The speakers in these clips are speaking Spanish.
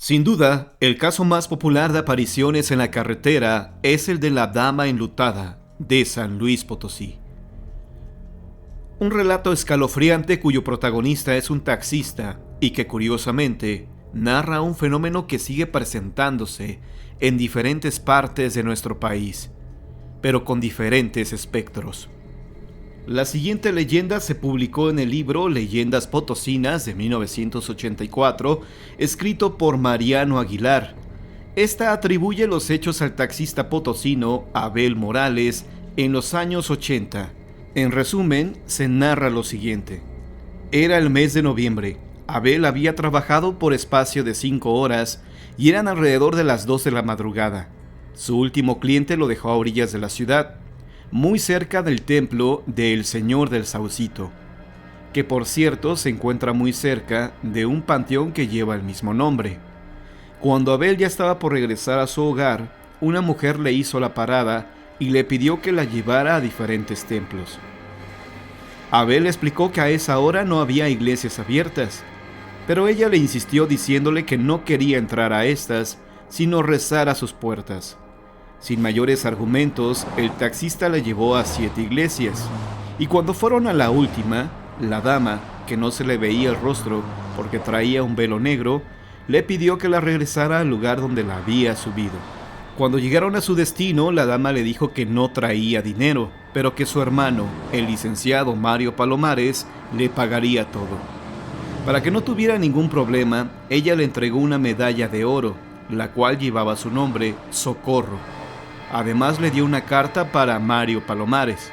Sin duda, el caso más popular de apariciones en la carretera es el de la dama enlutada de San Luis Potosí. Un relato escalofriante cuyo protagonista es un taxista y que curiosamente narra un fenómeno que sigue presentándose en diferentes partes de nuestro país, pero con diferentes espectros. La siguiente leyenda se publicó en el libro Leyendas Potosinas de 1984, escrito por Mariano Aguilar. Esta atribuye los hechos al taxista potosino Abel Morales en los años 80. En resumen, se narra lo siguiente. Era el mes de noviembre. Abel había trabajado por espacio de 5 horas y eran alrededor de las 2 de la madrugada. Su último cliente lo dejó a orillas de la ciudad, muy cerca del templo del Señor del Saucito, que por cierto se encuentra muy cerca de un panteón que lleva el mismo nombre. Cuando Abel ya estaba por regresar a su hogar, una mujer le hizo la parada y le pidió que la llevara a diferentes templos. Abel le explicó que a esa hora no había iglesias abiertas, pero ella le insistió diciéndole que no quería entrar a estas, sino rezar a sus puertas. Sin mayores argumentos, el taxista la llevó a 7 iglesias, y cuando fueron a la última, la dama, que no se le veía el rostro porque traía un velo negro, le pidió que la regresara al lugar donde la había subido. Cuando llegaron a su destino, la dama le dijo que no traía dinero, pero que su hermano, el licenciado Mario Palomares, le pagaría todo. Para que no tuviera ningún problema, ella le entregó una medalla de oro, la cual llevaba su nombre, Socorro. Además le dio una carta para Mario Palomares.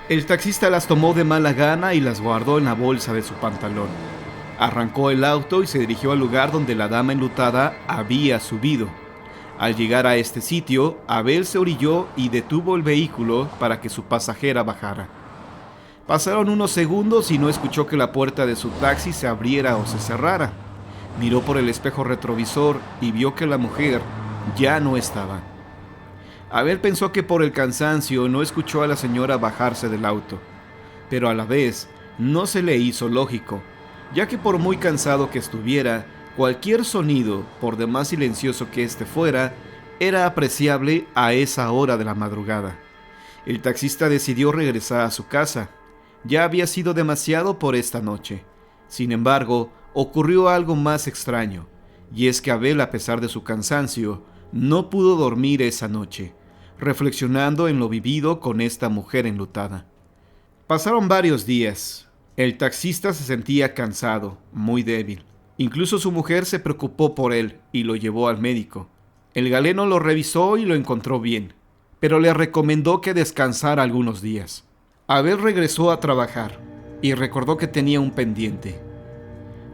El taxista las tomó de mala gana y las guardó en la bolsa de su pantalón. Arrancó el auto y se dirigió al lugar donde la dama enlutada había subido. Al llegar a este sitio, Abel se orilló y detuvo el vehículo para que su pasajera bajara. Pasaron unos segundos y no escuchó que la puerta de su taxi se abriera o se cerrara. Miró por el espejo retrovisor y vio que la mujer ya no estaba. Abel pensó que por el cansancio no escuchó a la señora bajarse del auto, pero a la vez no se le hizo lógico, ya que por muy cansado que estuviera, cualquier sonido, por demás silencioso que éste fuera, era apreciable a esa hora de la madrugada. El taxista decidió regresar a su casa. Ya había sido demasiado por esta noche. Sin embargo, ocurrió algo más extraño, y es que Abel, a pesar de su cansancio, no pudo dormir esa noche, reflexionando en lo vivido con esta mujer enlutada. Pasaron varios días. El taxista se sentía cansado, muy débil. Incluso su mujer se preocupó por él y lo llevó al médico. El galeno lo revisó y lo encontró bien, pero le recomendó que descansara algunos días. Abel regresó a trabajar y recordó que tenía un pendiente.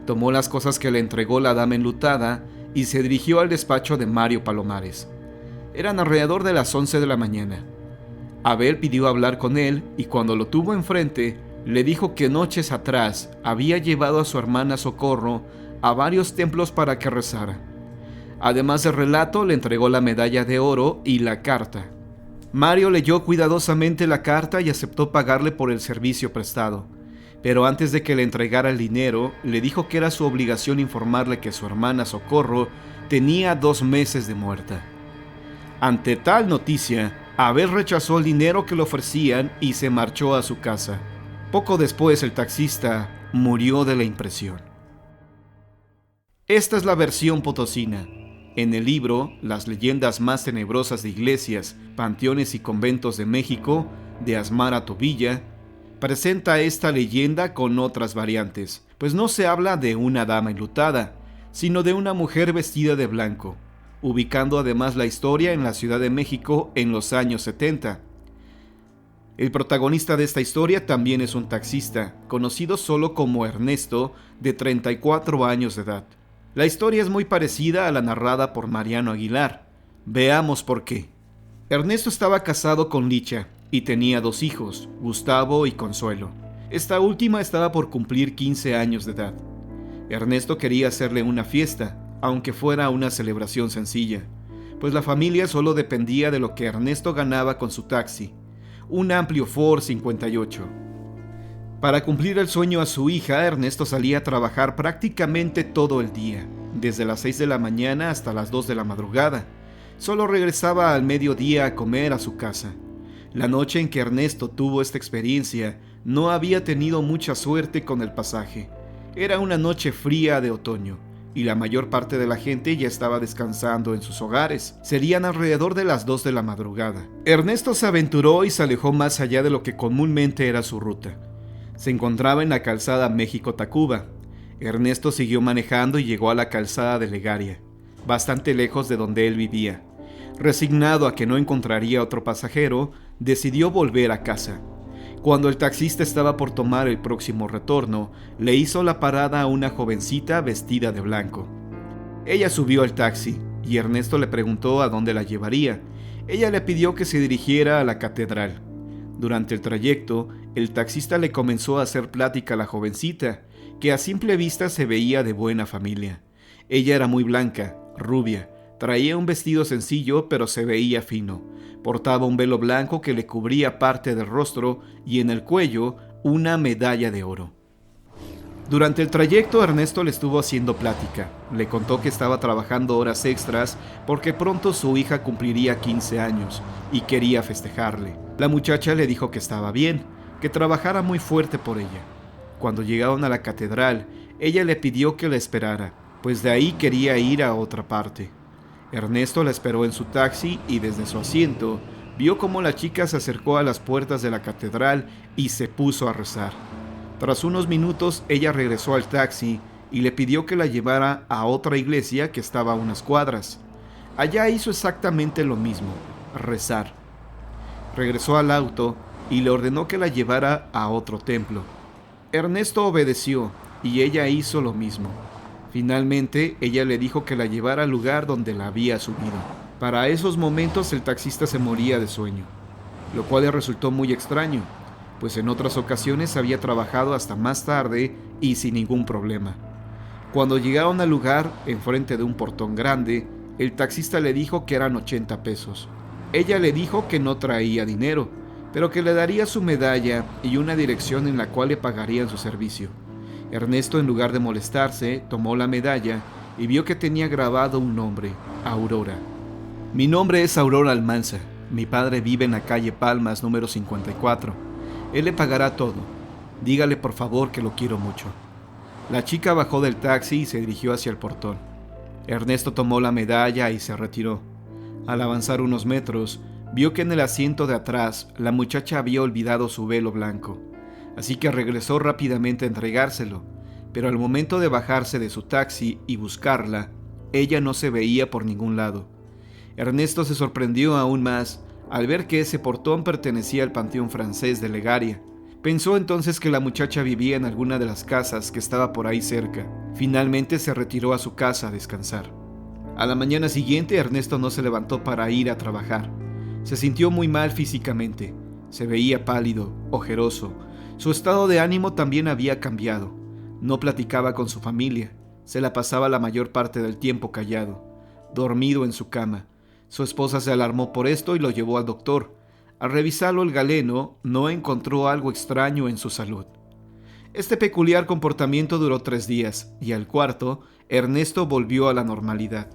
Tomó las cosas que le entregó la dama enlutada y se dirigió al despacho de Mario Palomares. Eran alrededor de las 11 de la mañana. Abel pidió hablar con él y cuando lo tuvo enfrente, le dijo que noches atrás había llevado a su hermana Socorro a varios templos para que rezara. Además del relato, le entregó la medalla de oro y la carta. Mario leyó cuidadosamente la carta y aceptó pagarle por el servicio prestado. Pero antes de que le entregara el dinero, le dijo que era su obligación informarle que su hermana Socorro tenía 2 meses de muerta. Ante tal noticia, Abel rechazó el dinero que le ofrecían y se marchó a su casa. Poco después, el taxista murió de la impresión. Esta es la versión potosina. En el libro Las leyendas más tenebrosas de iglesias, panteones y conventos de México, de Asmara Tobilla, presenta esta leyenda con otras variantes, pues no se habla de una dama enlutada, sino de una mujer vestida de blanco, ubicando además la historia en la Ciudad de México en los años 70. El protagonista de esta historia también es un taxista, conocido solo como Ernesto, de 34 años de edad. La historia es muy parecida a la narrada por Mariano Aguilar. Veamos por qué. Ernesto estaba casado con Licha y tenía 2 hijos, Gustavo y Consuelo. Esta última estaba por cumplir 15 años de edad. Ernesto quería hacerle una fiesta, aunque fuera una celebración sencilla, pues la familia solo dependía de lo que Ernesto ganaba con su taxi, un amplio Ford 58. Para cumplir el sueño a su hija, Ernesto salía a trabajar prácticamente todo el día, desde las 6 de la mañana hasta las 2 de la madrugada. Solo regresaba al mediodía a comer a su casa. La noche en que Ernesto tuvo esta experiencia, no había tenido mucha suerte con el pasaje. Era una noche fría de otoño, y la mayor parte de la gente ya estaba descansando en sus hogares. Serían alrededor de las 2 de la madrugada. Ernesto se aventuró y se alejó más allá de lo que comúnmente era su ruta. Se encontraba en la calzada México-Tacuba. Ernesto siguió manejando y llegó a la calzada de Legaria, bastante lejos de donde él vivía. Resignado a que no encontraría otro pasajero, decidió volver a casa. Cuando el taxista estaba por tomar el próximo retorno, le hizo la parada a una jovencita vestida de blanco. Ella subió al taxi y Ernesto le preguntó a dónde la llevaría. Ella le pidió que se dirigiera a la catedral. Durante el trayecto, el taxista le comenzó a hacer plática a la jovencita, que a simple vista se veía de buena familia. Ella era muy blanca, rubia, traía un vestido sencillo pero se veía fino. Portaba un velo blanco que le cubría parte del rostro y en el cuello una medalla de oro. Durante el trayecto Ernesto le estuvo haciendo plática. Le contó que estaba trabajando horas extras porque pronto su hija cumpliría 15 años y quería festejarle. La muchacha le dijo que estaba bien, que trabajara muy fuerte por ella. Cuando llegaron a la catedral, ella le pidió que la esperara, pues de ahí quería ir a otra parte. Ernesto la esperó en su taxi y desde su asiento vio cómo la chica se acercó a las puertas de la catedral y se puso a rezar. Tras unos minutos, ella regresó al taxi y le pidió que la llevara a otra iglesia que estaba a unas cuadras. Allá hizo exactamente lo mismo, rezar. Regresó al auto y le ordenó que la llevara a otro templo. Ernesto obedeció y ella hizo lo mismo. Finalmente, ella le dijo que la llevara al lugar donde la había subido. Para esos momentos el taxista se moría de sueño, lo cual le resultó muy extraño, pues en otras ocasiones había trabajado hasta más tarde y sin ningún problema. Cuando llegaron al lugar, enfrente de un portón grande, el taxista le dijo que eran 80 pesos. Ella le dijo que no traía dinero, pero que le daría su medalla y una dirección en la cual le pagarían su servicio. Ernesto, en lugar de molestarse, tomó la medalla y vio que tenía grabado un nombre, Aurora. Mi nombre es Aurora Almanza. Mi padre vive en la calle Palmas, número 54. Él le pagará todo. Dígale por favor que lo quiero mucho. La chica bajó del taxi y se dirigió hacia el portón. Ernesto tomó la medalla y se retiró. Al avanzar unos metros, vio que en el asiento de atrás la muchacha había olvidado su velo blanco. Así que regresó rápidamente a entregárselo, pero al momento de bajarse de su taxi y buscarla, ella no se veía por ningún lado. Ernesto se sorprendió aún más al ver que ese portón pertenecía al panteón francés de Legaria. Pensó entonces que la muchacha vivía en alguna de las casas que estaba por ahí cerca. Finalmente se retiró a su casa a descansar. A la mañana siguiente, Ernesto no se levantó para ir a trabajar. Se sintió muy mal físicamente. Se veía pálido, ojeroso. Su estado de ánimo también había cambiado. No platicaba con su familia. Se la pasaba la mayor parte del tiempo callado, dormido en su cama. Su esposa se alarmó por esto y lo llevó al doctor. Al revisarlo el galeno, no encontró algo extraño en su salud. Este peculiar comportamiento duró 3 días, y al cuarto, Ernesto volvió a la normalidad.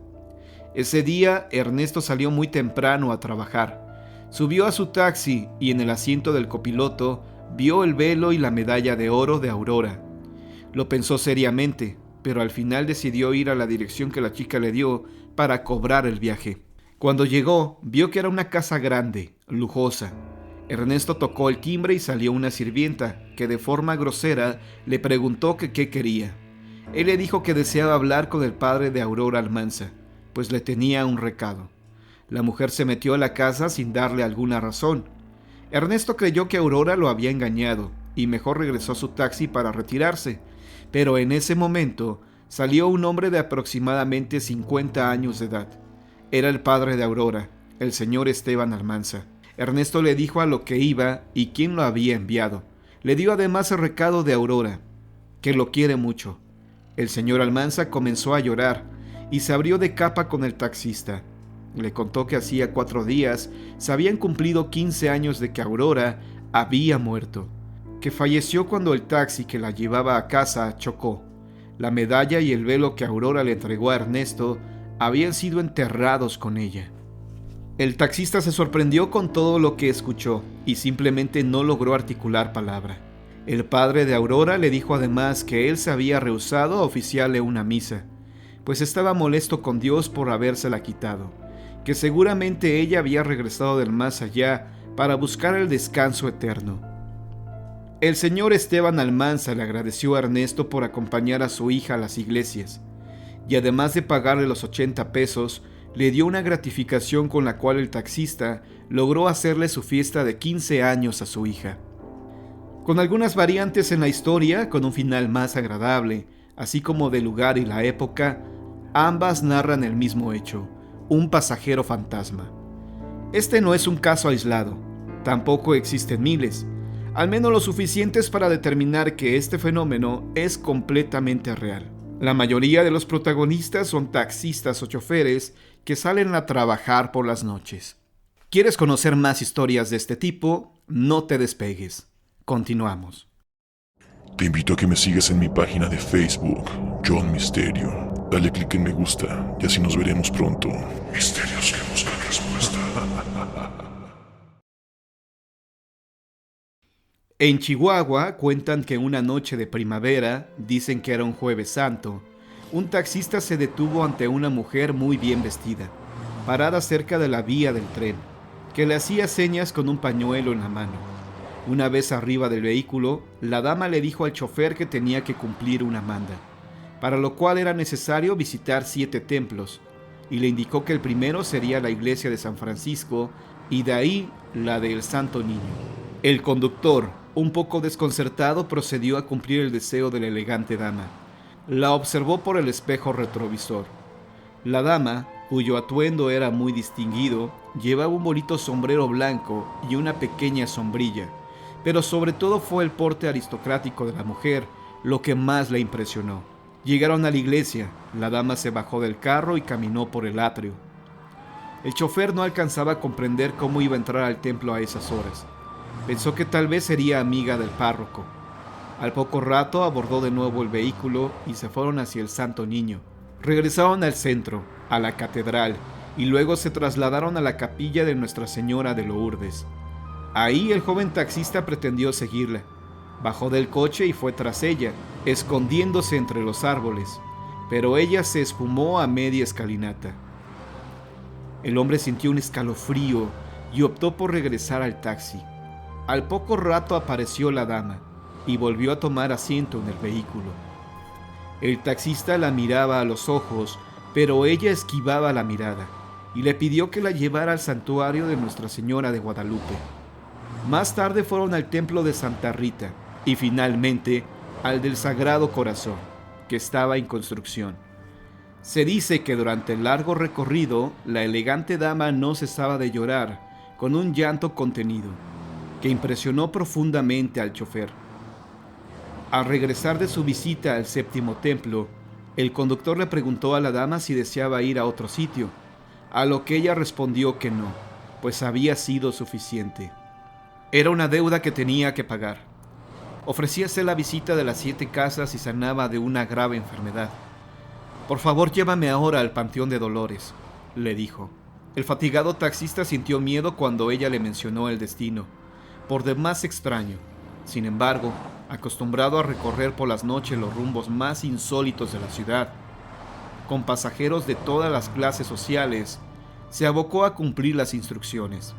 Ese día, Ernesto salió muy temprano a trabajar. Subió a su taxi y en el asiento del copiloto vio el velo y la medalla de oro de Aurora. Lo pensó seriamente, pero al final decidió ir a la dirección que la chica le dio para cobrar el viaje. Cuando llegó, vio que era una casa grande, lujosa. Ernesto tocó el timbre y salió una sirvienta, que de forma grosera le preguntó que qué quería. Él le dijo que deseaba hablar con el padre de Aurora Almanza, pues le tenía un recado. La mujer se metió a la casa sin darle alguna razón. Ernesto creyó que Aurora lo había engañado y mejor regresó a su taxi para retirarse, pero en ese momento salió un hombre de aproximadamente 50 años de edad. Era el padre de Aurora, el señor Esteban Almanza. Ernesto le dijo a lo que iba y quién lo había enviado. Le dio además el recado de Aurora, que lo quiere mucho. El señor Almanza comenzó a llorar y se abrió de capa con el taxista. Le contó que hacía 4 días se habían cumplido 15 años de que Aurora había muerto, que falleció cuando el taxi que la llevaba a casa chocó. La medalla y el velo que Aurora le entregó a Ernesto habían sido enterrados con ella. El taxista se sorprendió con todo lo que escuchó y simplemente no logró articular palabra. El padre de Aurora le dijo además que él se había rehusado a oficiarle una misa, pues estaba molesto con Dios por habérsela quitado, que seguramente ella había regresado del más allá para buscar el descanso eterno. El señor Esteban Almanza le agradeció a Ernesto por acompañar a su hija a las iglesias, y además de pagarle los 80 pesos, le dio una gratificación con la cual el taxista logró hacerle su fiesta de 15 años a su hija. Con algunas variantes en la historia, con un final más agradable, así como del lugar y la época, ambas narran el mismo hecho, un pasajero fantasma. Este no es un caso aislado, tampoco existen miles, al menos lo suficientes para determinar que este fenómeno es completamente real. La mayoría de los protagonistas son taxistas o choferes que salen a trabajar por las noches. ¿Quieres conocer más historias de este tipo? No te despegues. Continuamos. Te invito a que me sigas en mi página de Facebook, John Misterio. Dale click en me gusta y así nos veremos pronto. Misterios que buscan respuesta. En Chihuahua cuentan que una noche de primavera, dicen que era un jueves santo, un taxista se detuvo ante una mujer muy bien vestida, parada cerca de la vía del tren, que le hacía señas con un pañuelo en la mano. Una vez arriba del vehículo, la dama le dijo al chofer que tenía que cumplir una manda, para lo cual era necesario visitar 7 templos, y le indicó que el primero sería la iglesia de San Francisco y de ahí la del Santo Niño. El conductor, un poco desconcertado, procedió a cumplir el deseo de la elegante dama. La observó por el espejo retrovisor. La dama, cuyo atuendo era muy distinguido, llevaba un bonito sombrero blanco y una pequeña sombrilla, pero sobre todo fue el porte aristocrático de la mujer lo que más le impresionó. Llegaron a la iglesia, la dama se bajó del carro y caminó por el atrio. El chofer no alcanzaba a comprender cómo iba a entrar al templo a esas horas. Pensó que tal vez sería amiga del párroco. Al poco rato abordó de nuevo el vehículo y se fueron hacia el Santo Niño. Regresaron al centro, a la catedral, y luego se trasladaron a la capilla de Nuestra Señora de Lourdes. Ahí el joven taxista pretendió seguirla. Bajó del coche y fue tras ella, escondiéndose entre los árboles, pero ella se esfumó a media escalinata. El hombre sintió un escalofrío y optó por regresar al taxi. Al poco rato apareció la dama y volvió a tomar asiento en el vehículo. El taxista la miraba a los ojos, pero ella esquivaba la mirada y le pidió que la llevara al santuario de Nuestra Señora de Guadalupe. Más tarde fueron al templo de Santa Rita y finalmente al del Sagrado Corazón, que estaba en construcción. Se dice que durante el largo recorrido, la elegante dama no cesaba de llorar, con un llanto contenido, que impresionó profundamente al chofer. Al regresar de su visita al 7º templo, el conductor le preguntó a la dama si deseaba ir a otro sitio, a lo que ella respondió que no, pues había sido suficiente. Era una deuda que tenía que pagar. Ofrecíase la visita de las 7 casas y sanaba de una grave enfermedad. «Por favor, llévame ahora al Panteón de Dolores», le dijo. El fatigado taxista sintió miedo cuando ella le mencionó el destino, por demás extraño. Sin embargo, acostumbrado a recorrer por las noches los rumbos más insólitos de la ciudad, con pasajeros de todas las clases sociales, se abocó a cumplir las instrucciones.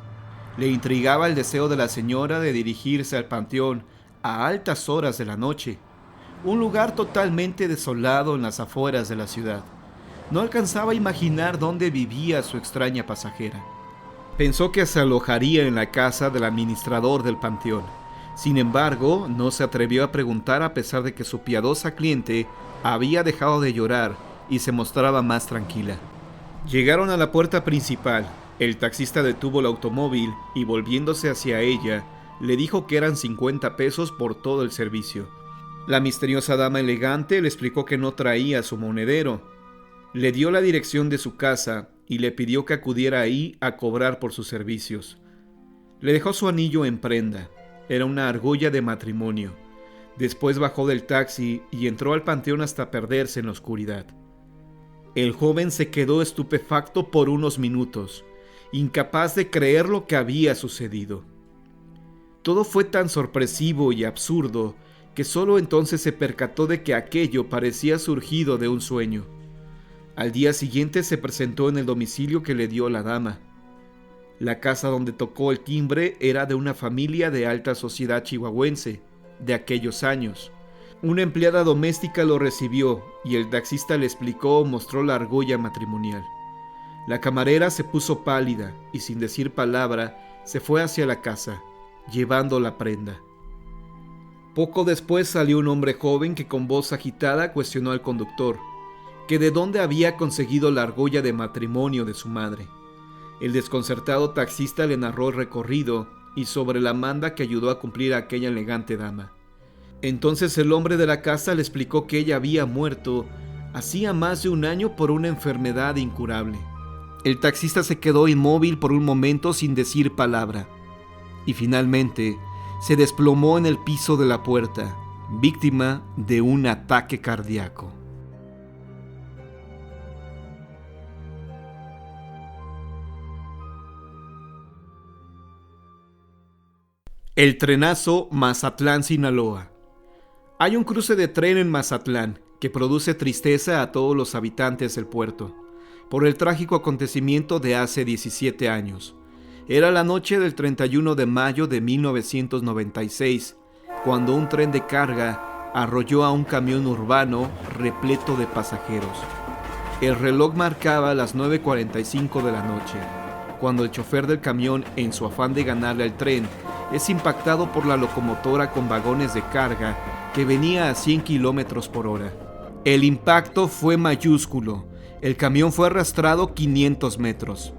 Le intrigaba el deseo de la señora de dirigirse al panteón a altas horas de la noche, un lugar totalmente desolado en las afueras de la ciudad. No alcanzaba a imaginar dónde vivía su extraña pasajera. Pensó que se alojaría en la casa del administrador del panteón. Sin embargo, no se atrevió a preguntar a pesar de que su piadosa cliente había dejado de llorar y se mostraba más tranquila. Llegaron a la puerta principal. El taxista detuvo el automóvil y volviéndose hacia ella, le dijo que eran 50 pesos por todo el servicio. La misteriosa dama elegante le explicó que no traía su monedero. Le dio la dirección de su casa y le pidió que acudiera ahí a cobrar por sus servicios. Le dejó su anillo en prenda. Era una argolla de matrimonio. Después bajó del taxi y entró al panteón hasta perderse en la oscuridad. El joven se quedó estupefacto por unos minutos, incapaz de creer lo que había sucedido. Todo fue tan sorpresivo y absurdo que solo entonces se percató de que aquello parecía surgido de un sueño. Al día siguiente se presentó en el domicilio que le dio la dama. La casa donde tocó el timbre era de una familia de alta sociedad chihuahuense, de aquellos años. Una empleada doméstica lo recibió y el taxista le explicó o mostró la argolla matrimonial. La camarera se puso pálida y sin decir palabra se fue hacia la casa, llevando la prenda. Poco después salió un hombre joven que con voz agitada cuestionó al conductor, que de dónde había conseguido la argolla de matrimonio de su madre. El desconcertado taxista le narró el recorrido y sobre la manda que ayudó a cumplir a aquella elegante dama. Entonces el hombre de la casa le explicó que ella había muerto hacía más de un año por una enfermedad incurable. El taxista se quedó inmóvil por un momento sin decir palabra y finalmente se desplomó en el piso de la puerta, víctima de un ataque cardíaco. El trenazo Mazatlán-Sinaloa. Hay un cruce de tren en Mazatlán que produce tristeza a todos los habitantes del puerto, por el trágico acontecimiento de hace 17 años. Era la noche del 31 de mayo de 1996, cuando un tren de carga arrolló a un camión urbano repleto de pasajeros. El reloj marcaba las 9:45 de la noche, cuando el chofer del camión, en su afán de ganarle al tren, es impactado por la locomotora con vagones de carga que venía a 100 kilómetros por hora. El impacto fue mayúsculo. El camión fue arrastrado 500 metros.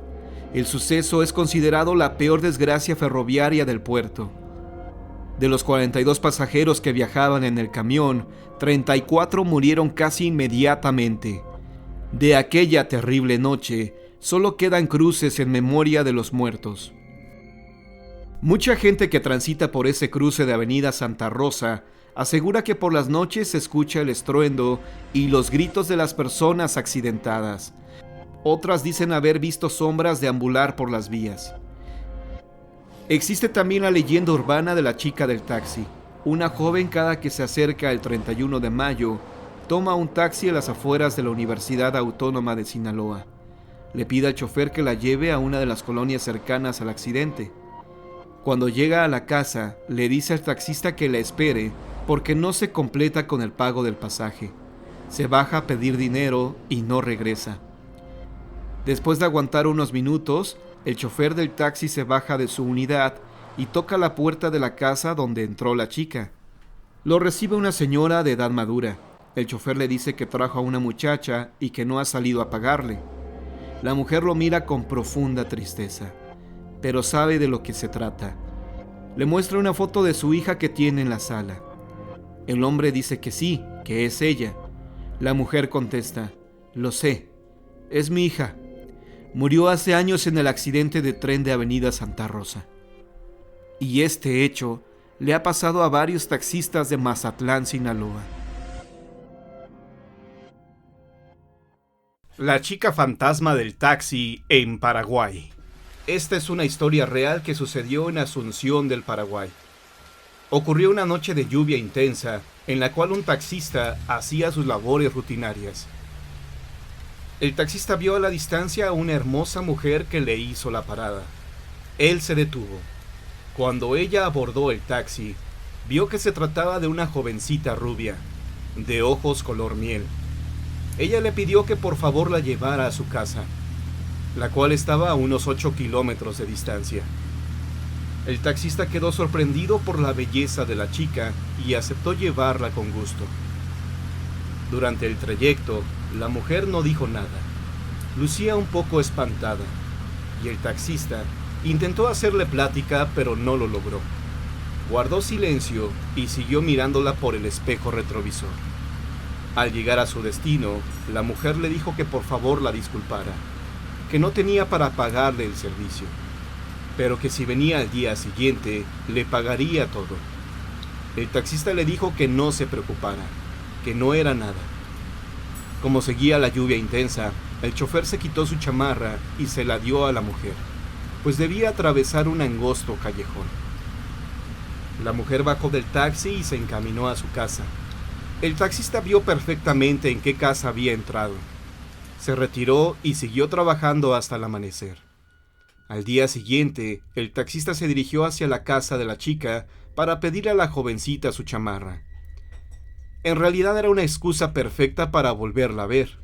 El suceso es considerado la peor desgracia ferroviaria del puerto. De los 42 pasajeros que viajaban en el camión, 34 murieron casi inmediatamente. De aquella terrible noche, solo quedan cruces en memoria de los muertos. Mucha gente que transita por ese cruce de Avenida Santa Rosa asegura que por las noches se escucha el estruendo y los gritos de las personas accidentadas. Otras dicen haber visto sombras deambular por las vías. Existe también la leyenda urbana de la chica del taxi. Una joven, cada que se acerca el 31 de mayo, toma un taxi a las afueras de la Universidad Autónoma de Sinaloa. Le pide al chofer que la lleve a una de las colonias cercanas al accidente. Cuando llega a la casa, le dice al taxista que la espere porque no se completa con el pago del pasaje. Se baja a pedir dinero y no regresa. Después de aguantar unos minutos, el chofer del taxi se baja de su unidad y toca la puerta de la casa donde entró la chica. Lo recibe una señora de edad madura. El chofer le dice que trajo a una muchacha y que no ha salido a pagarle. La mujer lo mira con profunda tristeza, pero sabe de lo que se trata. Le muestra una foto de su hija que tiene en la sala. El hombre dice que sí, que es ella. La mujer contesta: lo sé, es mi hija. Murió hace años en el accidente de tren de Avenida Santa Rosa. Y este hecho le ha pasado a varios taxistas de Mazatlán, Sinaloa. La chica fantasma del taxi en Paraguay. Esta es una historia real que sucedió en Asunción del Paraguay. Ocurrió una noche de lluvia intensa en la cual un taxista hacía sus labores rutinarias. El taxista vio a la distancia a una hermosa mujer que le hizo la parada. Él se detuvo. Cuando ella abordó el taxi, vio que se trataba de una jovencita rubia, de ojos color miel. Ella le pidió que por favor la llevara a su casa, la cual estaba a unos 8 kilómetros de distancia. El taxista quedó sorprendido por la belleza de la chica y aceptó llevarla con gusto. Durante el trayecto, la mujer no dijo nada. Lucía un poco espantada, y el taxista intentó hacerle plática, pero no lo logró. Guardó silencio y siguió mirándola por el espejo retrovisor. Al llegar a su destino, la mujer le dijo que por favor la disculpara, que no tenía para pagarle el servicio, pero que si venía al día siguiente, le pagaría todo. El taxista le dijo que no se preocupara, que no era nada. Como seguía la lluvia intensa, el chofer se quitó su chamarra y se la dio a la mujer, pues debía atravesar un angosto callejón. La mujer bajó del taxi y se encaminó a su casa. El taxista vio perfectamente en qué casa había entrado. Se retiró y siguió trabajando hasta el amanecer. Al día siguiente, el taxista se dirigió hacia la casa de la chica para pedirle a la jovencita su chamarra. En realidad era una excusa perfecta para volverla a ver,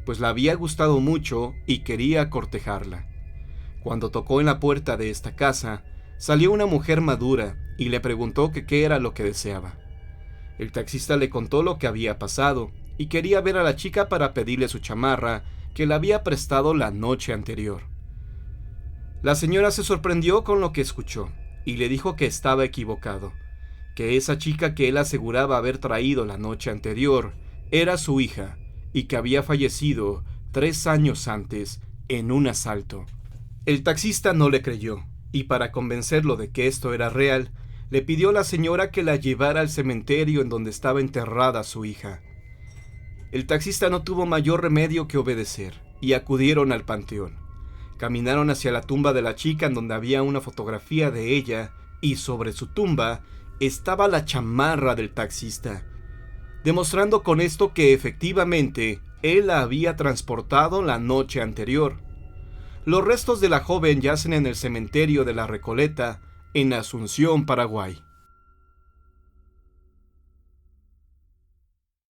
pues la había gustado mucho y quería cortejarla. Cuando tocó en la puerta de esta casa, salió una mujer madura y le preguntó que qué era lo que deseaba. El taxista le contó lo que había pasado y quería ver a la chica para pedirle su chamarra que le había prestado la noche anterior. La señora se sorprendió con lo que escuchó y le dijo que estaba equivocado, que esa chica que él aseguraba haber traído la noche anterior era su hija y que había fallecido 3 años antes en un asalto. El taxista no le creyó y para convencerlo de que esto era real, le pidió a la señora que la llevara al cementerio en donde estaba enterrada su hija. El taxista no tuvo mayor remedio que obedecer y acudieron al panteón. Caminaron hacia la tumba de la chica en donde había una fotografía de ella y sobre su tumba estaba la chamarra del taxista, demostrando con esto que efectivamente él la había transportado la noche anterior. Los restos de la joven yacen en el cementerio de La Recoleta, en Asunción, Paraguay.